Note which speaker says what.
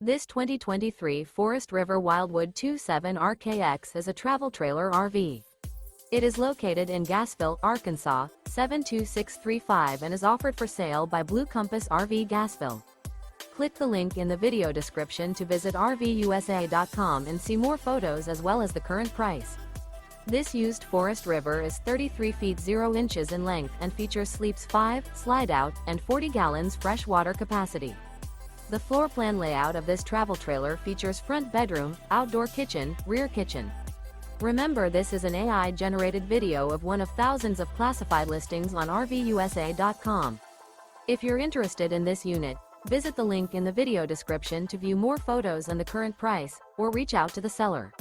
Speaker 1: This 2023 Forest River Wildwood 27 RKX is a travel trailer RV. It is located in Gassville, Arkansas, 72635 and is offered for sale by Blue Compass RV Gassville. Click the link in the video description to visit RVUSA.com and see more photos as well as the current price. This used Forest River is 33 feet 0 inches in length and features sleeps 5, Slideout, and 40 gallons fresh water capacity. The floor plan layout of this travel trailer features front bedroom, outdoor kitchen, rear kitchen. Remember, this is an AI-generated video of one of thousands of classified listings on RVUSA.com. If you're interested in this unit, visit the link in the video description to view more photos and the current price, or reach out to the seller.